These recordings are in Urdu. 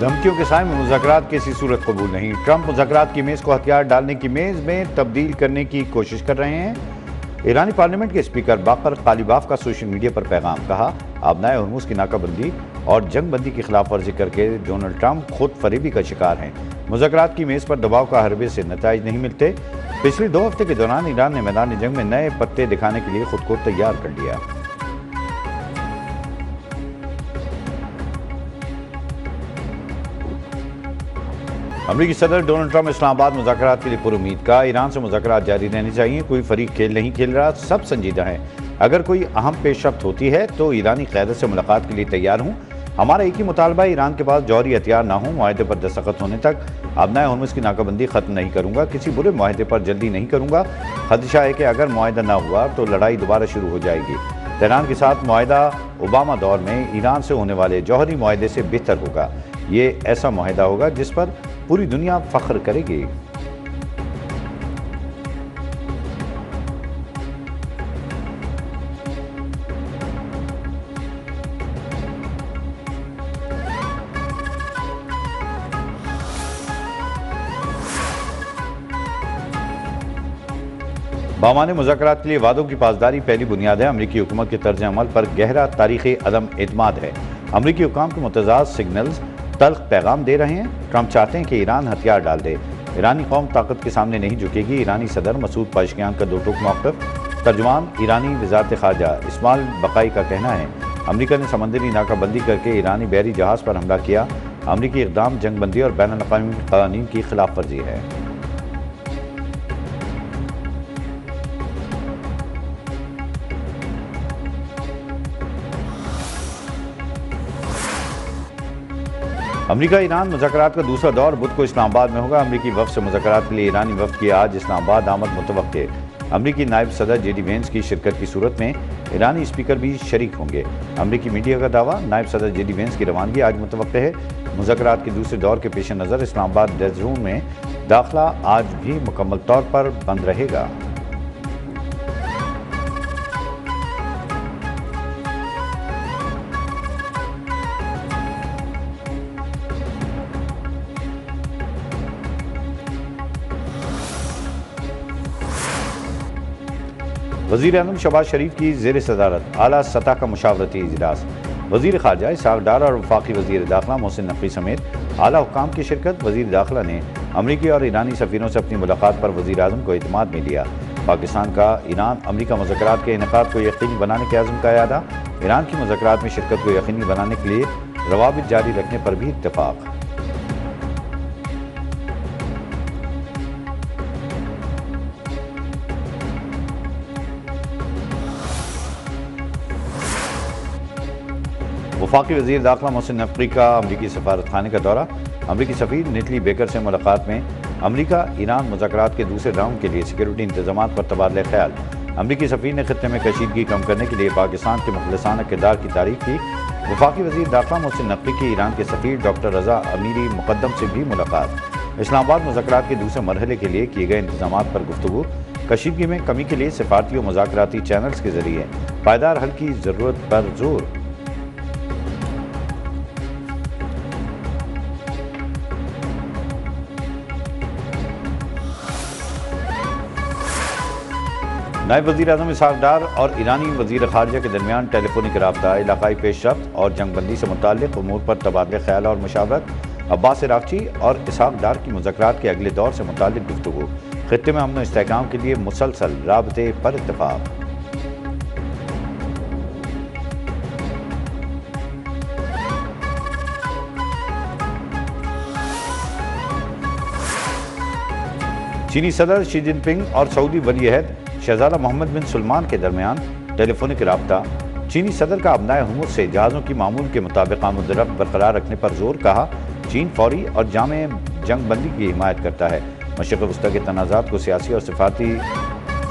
دھمکیوں کے سائے میں مذاکرات کسی صورت قبول نہیں۔ ٹرمپ مذاکرات کی میز کو ہتھیار ڈالنے کی میز میں تبدیل کرنے کی کوشش کر رہے ہیں۔ ایرانی پارلیمنٹ کے اسپیکر باقر قالیباف کا سوشل میڈیا پر پیغام، کہا آبنائے ہرمز کی ناکہ بندی اور جنگ بندی کی خلاف ورزی کر کے ڈونلڈ ٹرمپ خود فریبی کا شکار ہیں۔ مذاکرات کی میز پر دباؤ کا حربے سے نتائج نہیں ملتے۔ پچھلے 2 ہفتے کے دوران ایران نے میدان جنگ میں نئے پتے دکھانے کے لیے خود کو تیار کر لیا۔ امریکی صدر ڈونلڈ ٹرمپ اسلام آباد مذاکرات کے لیے پر امید کا، ایران سے مذاکرات جاری رہنے چاہیے، کوئی فریق کھیل نہیں کھیل رہا، سب سنجیدہ ہیں، اگر کوئی اہم پیش رفت ہوتی ہے تو ایرانی قیادت سے ملاقات کے لیے تیار ہوں، ہمارا ایک ہی مطالبہ ہے ایران کے پاس جوہری ہتھیار نہ ہوں، معاہدے پر دستخط ہونے تک آبنائے ہرمز کی ناکہ بندی ختم نہیں کروں گا، کسی برے معاہدے پر جلدی نہیں کروں گا، خدشہ ہے کہ اگر معاہدہ نہ ہوا تو لڑائی دوبارہ شروع ہو جائے گی، تہران کے ساتھ معاہدہ اوباما دور میں ایران سے ہونے والے جوہری معاہدے سے بہتر ہوگا، یہ ایسا معاہدہ ہوگا جس پر پوری دنیا فخر کرے گی۔ بامان مذاکرات کے لیے وعدوں کی پاسداری پہلی بنیاد ہے۔ امریکی حکومت کے طرز عمل پر گہرا تاریخی عدم اعتماد ہے۔ امریکی حکام کے متضاد سگنلز تلخ پیغام دے رہے ہیں۔ ٹرمپ چاہتے ہیں کہ ایران ہتھیار ڈال دے۔ ایرانی قوم طاقت کے سامنے نہیں جھکے گی۔ ایرانی صدر مسعود پاشکیان کا 2 ٹوک موقف۔ ترجمان ایرانی وزارت خارجہ اسماعیل بقائی کا کہنا ہے، امریکہ نے سمندری ناکہ بندی کر کے ایرانی بحری جہاز پر حملہ کیا۔ امریکی اقدام جنگ بندی اور بین الاقوامی قوانین کی خلاف ورزی ہے۔ امریکہ ایران مذاکرات کا دوسرا دور بدھ کو اسلام آباد میں ہوگا۔ امریکی وفد سے مذاکرات کے لیے ایرانی وفد کی آج اسلام آباد آمد متوقع ہے۔ امریکی نائب صدر جے ڈی وینس کی شرکت کی صورت میں ایرانی اسپیکر بھی شریک ہوں گے۔ امریکی میڈیا کا دعویٰ، نائب صدر جے ڈی وینس کی روانگی آج متوقع ہے۔ مذاکرات کے دوسرے دور کے پیش نظر اسلام آباد ڈیڈ زون میں داخلہ آج بھی مکمل طور پر بند رہے گا۔ وزیر اعظم شہباز شریف کی زیر صدارت اعلیٰ سطح کا مشاورتی اجلاس۔ وزیر خارجہ اسحاق ڈار اور وفاقی وزیر داخلہ محسن نقوی سمیت اعلیٰ حکام کی شرکت۔ وزیر داخلہ نے امریکی اور ایرانی سفیروں سے اپنی ملاقات پر وزیر اعظم کو اعتماد میں لیا۔ پاکستان کا ایران امریکہ مذاکرات کے انعقاد کو یقینی بنانے کے عزم کا اعادہ۔ ایران کی مذاکرات میں شرکت کو یقینی بنانے کے لیے روابط جاری رکھنے پر بھی اتفاق۔ وفاقی وزیر داخلہ محسن نقوی کا امریکی سفارت خانے کا دورہ۔ امریکی سفیر نیتلی بیکر سے ملاقات میں امریکہ ایران مذاکرات کے دوسرے راؤنڈ کے لیے سیکیورٹی انتظامات پر تبادلہ خیال۔ امریکی سفیر نے خطے میں کشیدگی کم کرنے کے لیے پاکستان کے مخلصانہ کردار کی تعریف کی۔ وفاقی وزیر داخلہ محسن نقوی کی ایران کے سفیر ڈاکٹر رضا امیری مقدم سے بھی ملاقات۔ اسلام آباد مذاکرات کے دوسرے مرحلے کے لیے کیے گئے انتظامات پر گفتگو۔ کشیدگی میں کمی کے لیے سفارتی و مذاکراتی چینلز کے ذریعے پائیدار حل کی ضرورت پر زور۔ نائب وزیر اعظم اسحاق ڈار اور ایرانی وزیر خارجہ کے درمیان ٹیلی فونک رابطہ، علاقائی پیش رفت اور جنگ بندی سے متعلق امور پر تبادلہ خیال اور مشاورت۔ عباس عراقچی اور اسحاق ڈار کی مذاکرات کے اگلے دور سے متعلق گفتگو۔ خطے میں امن و استحکام کے لیے مسلسل رابطے پر اتفاق۔ چینی صدر شی جن پنگ اور سعودی ولی عہد شہزادہ محمد بن سلمان کے درمیان ٹیلی فونک رابطہ۔ چینی صدر کا آبنائے ہرمز سے جہازوں کی معمول کے مطابق آمد و رفت برقرار رکھنے پر زور، کہا چین فوری اور جامع جنگ بندی کی حمایت کرتا ہے، مشرق وسطیٰ کے تنازعات کو سیاسی اور سفارتی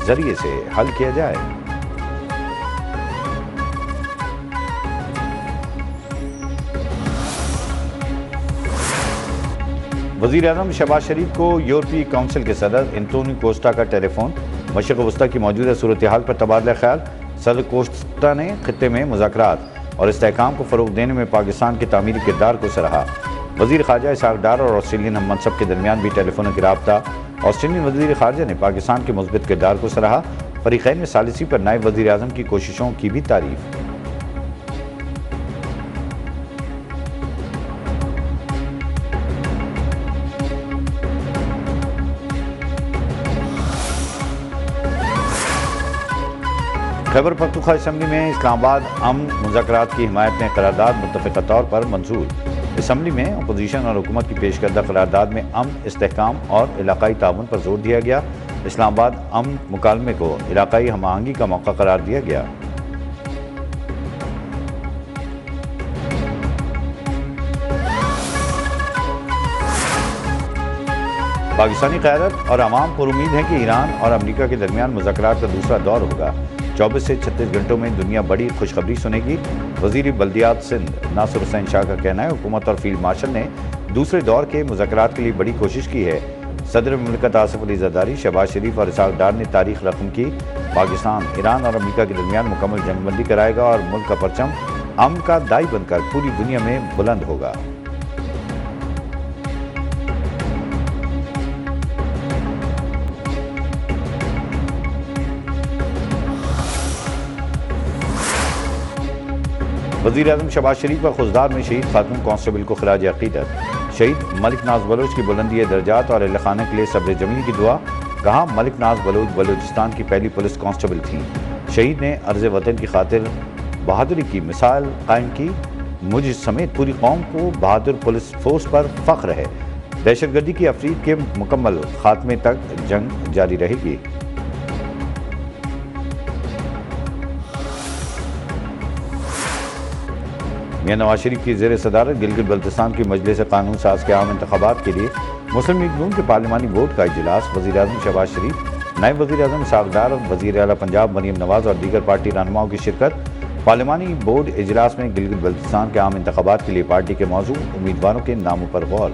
ذریعے سے حل کیا جائے۔ وزیر اعظم شہباز شریف کو یورپی کونسل کے صدر انتونیو کوسٹا کا ٹیلی فون۔ مشرق وسطیٰ کی موجودہ صورتحال پر تبادلہ خیال۔ صدر کوسٹا نے خطے میں مذاکرات اور استحکام کو فروغ دینے میں پاکستان کے تعمیری کردار کو سراہا۔ وزیر خارجہ اسحاق ڈار اور آسٹریلین ہم منصب کے درمیان بھی ٹیلی فونک رابطہ۔ آسٹریلین وزیر خارجہ نے پاکستان کے مثبت کردار کو سراہا، فریقین نے ثالثی پر نائب وزیر اعظم کی کوششوں کی بھی تعریف۔ خیبر پختونخوا اسمبلی میں اسلام آباد امن مذاکرات کی حمایت میں قرارداد متفقہ طور پر منظور۔ اسمبلی میں اپوزیشن اور حکومت کی پیش کردہ قرارداد میں امن، استحکام اور علاقائی تعاون پر زور دیا گیا۔ اسلام آباد امن مکالمے کو علاقائی ہم آہنگی کا موقع قرار دیا گیا۔ پاکستانی قیادت اور عوام پر امید ہے کہ ایران اور امریکہ کے درمیان مذاکرات کا دوسرا دور ہوگا۔ 24 سے 36 گھنٹوں میں دنیا بڑی خوشخبری سنے گی۔ وزیر بلدیات سندھ ناصر حسین شاہ کا کہنا ہے حکومت اور فیلڈ مارشل نے دوسرے دور کے مذاکرات کے لیے بڑی کوشش کی ہے۔ صدر مملکت آصف علی زرداری، شہباز شریف اور اسحاق ڈار نے تاریخ رقم کی۔ پاکستان ایران اور امریکہ کے درمیان مکمل جنگ بندی کرائے گا اور ملک کا پرچم امن کا دائی بن کر پوری دنیا میں بلند ہوگا۔ وزیر اعظم شہباز شریف کا خوزدار میں شہید خاتون کانسٹیبل کو خراج عقیدت۔ شہید ملک ناز بلوچ کی بلندی درجات اور اہل خانہ کے لیے صبر جمیل کی دعا۔ کہا ملک ناز بلوچ بلوچستان کی پہلی پولیس کانسٹیبل تھیں۔ شہید نے عرض وطن کی خاطر بہادری کی مثال قائم کی۔ مجھ سمیت پوری قوم کو بہادر پولیس فورس پر فخر ہے۔ دہشت گردی کی افریق کے مکمل خاتمے تک جنگ جاری رہے گی۔ میاں نواز شریف کی زیر صدارت گلگت بلتستان کی مجلس قانون ساز کے عام انتخابات کے لیے مسلم لیگ نون کے پارلیمانی بورڈ کا اجلاس۔ وزیر اعظم شہباز شریف، نائب وزیر اعظم اسحاق ڈار، وزیر اعلیٰ پنجاب مریم نواز اور دیگر پارٹی رہنماؤں کی شرکت۔ پارلیمانی بورڈ اجلاس میں گلگت بلتستان کے عام انتخابات کے لیے پارٹی کے موضوع، امیدواروں کے ناموں پر غور۔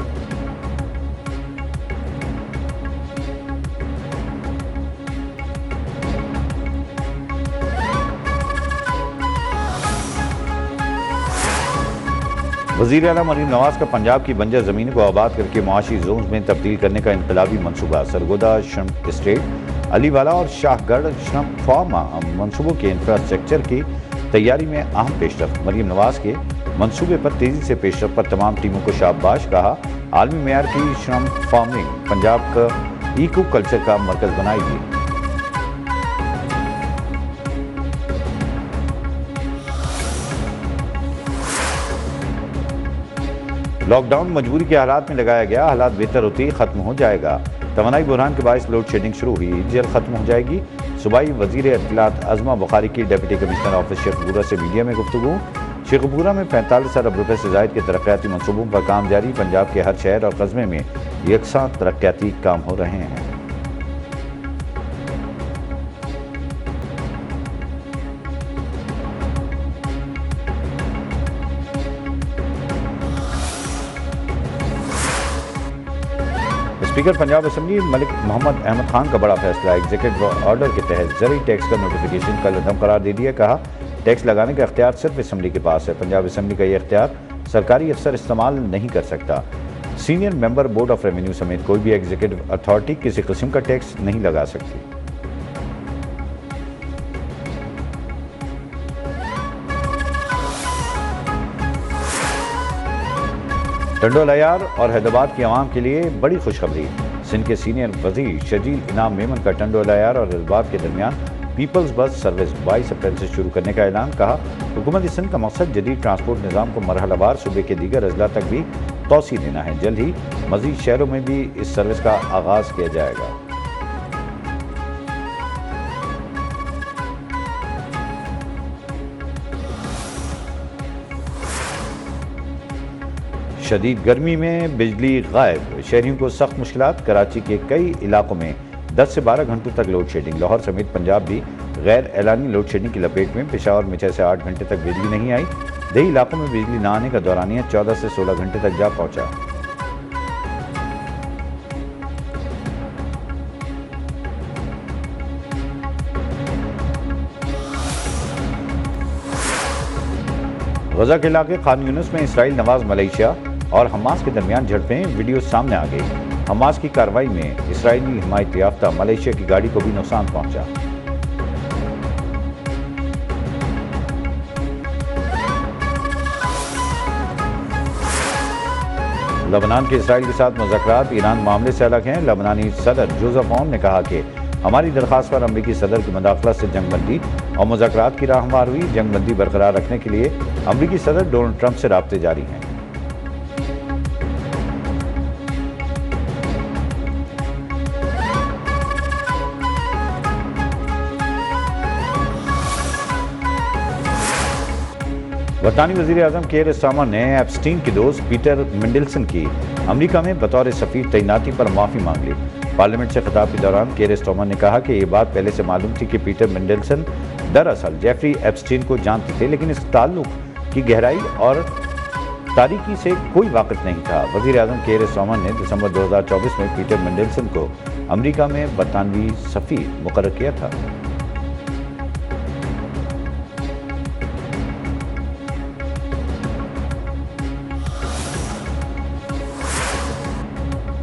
وزیر اعلیٰ مریم نواز کا پنجاب کی بنجر زمین کو آباد کر کے معاشی زونز میں تبدیل کرنے کا انقلابی منصوبہ۔ سرگودا شرمپ اسٹیٹ، علی والا اور شاہ گڑھ شرمپ فارم منصوبوں کے انفراسٹرکچر کی تیاری میں اہم پیش رفت۔ مریم نواز کے منصوبے پر تیزی سے پیش رفت پر تمام ٹیموں کو شاباش کہا۔ عالمی معیار کی شرمپ فارمنگ پنجاب کا ایکو کلچر کا مرکز بنائے گی۔ لاک ڈاؤن مجبوری کے حالات میں لگایا گیا، حالات بہتر ہوتے ہی ختم ہو جائے گا۔ توانائی بحران کے باعث لوڈ شیڈنگ شروع ہوئی، جلد ختم ہو جائے گی۔ صوبائی وزیر اطلاعات عظمہ بخاری کی ڈپٹی کمشنر آفس شیخوپورہ سے میڈیا میں گفتگو۔ شیخوپورہ میں 45 ارب روپے سے زائد کے ترقیاتی منصوبوں پر کام جاری۔ پنجاب کے ہر شہر اور قصبے میں یکساں ترقیاتی کام ہو رہے ہیں۔ اسپیکر پنجاب اسمبلی ملک محمد احمد خان کا بڑا فیصلہ، ایگزیکٹو آرڈر کے تحت زرعی ٹیکس کا نوٹیفیکیشن کل عدم قرار دے دیا۔ کہا ٹیکس لگانے کا اختیار صرف اسمبلی کے پاس ہے، پنجاب اسمبلی کا یہ اختیار سرکاری افسر استعمال نہیں کر سکتا۔ Senior member board of revenue سمیت کوئی بھی ایگزیکٹو اتھارٹی کسی قسم کا ٹیکس نہیں لگا سکتی۔ ٹنڈول عیار اور حیدرآباد کی عوام کے لیے بڑی خوشخبری۔ سندھ کے سینئر وزیر شجیل انعام میمن کا ٹنڈول عیار اور حیدرآباد کے درمیان پیپلز بس سروس 22 اپریل سے شروع کرنے کا اعلان۔ کہا حکومت سندھ کا مقصد جدید ٹرانسپورٹ نظام کو مرحلہ وار صوبے کے دیگر اضلاع تک بھی توسیع دینا ہے۔ جلد ہی مزید شہروں میں بھی اس سروس کا آغاز کیا جائے گا۔ شدید گرمی میں بجلی غائب، شہریوں کو سخت مشکلات۔ کراچی کے کئی علاقوں میں 10 سے 12 گھنٹوں تک لوڈ شیڈنگ۔ لاہور سمیت پنجاب بھی غیر اعلانی لوڈ شیڈنگ کی لپیٹ میں۔ پشاور میں 6 سے 8 گھنٹے تک بجلی نہیں آئی۔ دیہی علاقوں میں بجلی نہ آنے کا دورانیہ 14 سے 16 گھنٹے تک جا پہنچا۔ غزہ کے علاقے خان یونس میں اسرائیل نواز ملیشیا اور حماس کے درمیان جھڑپیں، ویڈیو سامنے آ گئی۔ حماس کی کارروائی میں اسرائیلی حمایت یافتہ ملیشیا کی گاڑی کو بھی نقصان پہنچا۔ لبنان کے اسرائیل کے ساتھ مذاکرات ایران معاملے سے الگ ہیں۔ لبنانی صدر جوزف اون نے کہا کہ ہماری درخواست پر امریکی صدر کی مداخلت سے جنگ بندی اور مذاکرات کی راہ ہموار ہوئی۔ جنگ بندی برقرار رکھنے کے لیے امریکی صدر ڈونلڈ ٹرمپ سے رابطے جاری ہیں۔ برطانوی وزیر اعظم کیئر اسٹارمر نے ایپسٹین کے دوست پیٹر مینڈلسن کی امریکہ میں بطور سفیر تعیناتی پر معافی مانگ لی۔ پارلیمنٹ سے خطاب کے دوران کیئر اسٹارمر نے کہا کہ یہ بات پہلے سے معلوم تھی کہ پیٹر مینڈلسن دراصل جیفری ایپسٹین کو جانتے تھے، لیکن اس تعلق کی گہرائی اور تاریکی سے کوئی واقف نہیں تھا۔ وزیر اعظم کیئر اسٹارمر نے دسمبر 2024 میں پیٹر مینڈلسن کو امریکہ میں برطانوی سفیر مقرر کیا تھا۔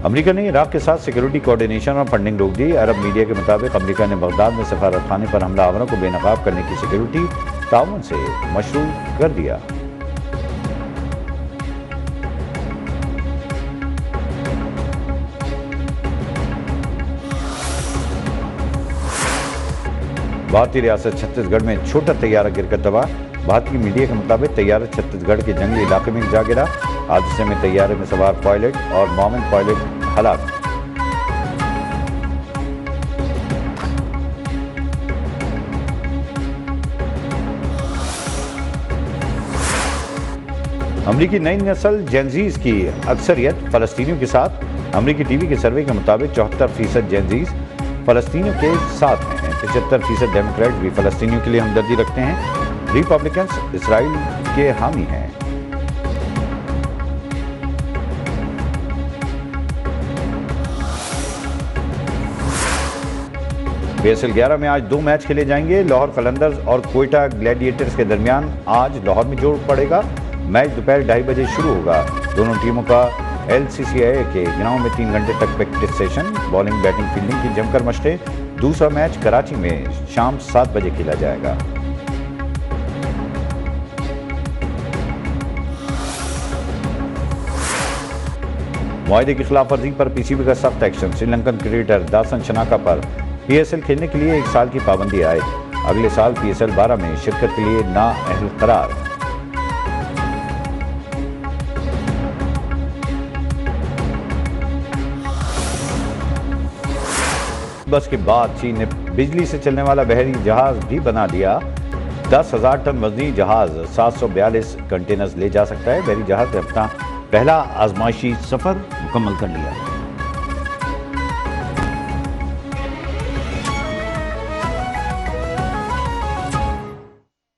امریکہ نے عراق کے ساتھ سیکیورٹی کوارڈینیشن اور فنڈنگ روک دی۔ عرب میڈیا کے مطابق امریکہ نے بغداد میں سفارت خانے پر حملہ آوروں کو بے نقاب کرنے کی سیکیورٹی تعاون سے مشروع کر دیا۔ بھارتی ریاست چھتیس گڑھ میں چھوٹا طیارہ گر کر تباہ۔ بھارتی میڈیا کے مطابق طیارہ چھتیس گڑھ کے جنگلی علاقے میں جا گرا۔ حادثے میں طیارے میں سوار پائلٹ اور معاون پائلٹ ہلاک۔ امریکی نئی نسل جینزیز کی اکثریت فلسطینیوں کے ساتھ۔ امریکی ٹی وی کے سروے کے مطابق 74% جینزیز فلسطینیوں کے ساتھ ہیں۔ 75% ڈیموکریٹ بھی فلسطینیوں کے لیے ہمدردی رکھتے ہیں۔ ریپبلکنز اسرائیل کے حامی ہیں۔ PSL 11 میں آج 2 میچ کھیلے جائیں گے۔ لاہور قلندرز اور کوئٹہ گلیڈیٹرز کے درمیان آج لاہور میں جوڑ پڑے گا۔ میچ دوپہر 2:30 بجے شروع ہوگا۔ دونوں ٹیموں کا LCCI کے گراؤنڈ میں 3 گھنٹے تک practice session, bowling batting fielding کی جم کر مشقیں۔ دوسرا میچ کراچی میں شام 7 بجے کھیلا جائے گا۔ معاہدے کی خلاف ورزی پر PCB کا سخت ایکشن۔ سری لنکن کرکٹر داسن شناکا پر PSL کھیلنے کے لیے 1 سال کی پابندی عائد۔ اگلے سال PSL 12 میں شرکت کے لیے نااہل قرار۔ بس کے بعد چین نے بجلی سے چلنے والا بحری جہاز بھی بنا دیا۔ 10,000 ٹن وزنی جہاز 742 کنٹینرز لے جا سکتا ہے۔ بحری جہاز نے اپنا پہلا آزمائشی سفر مکمل کر لیا۔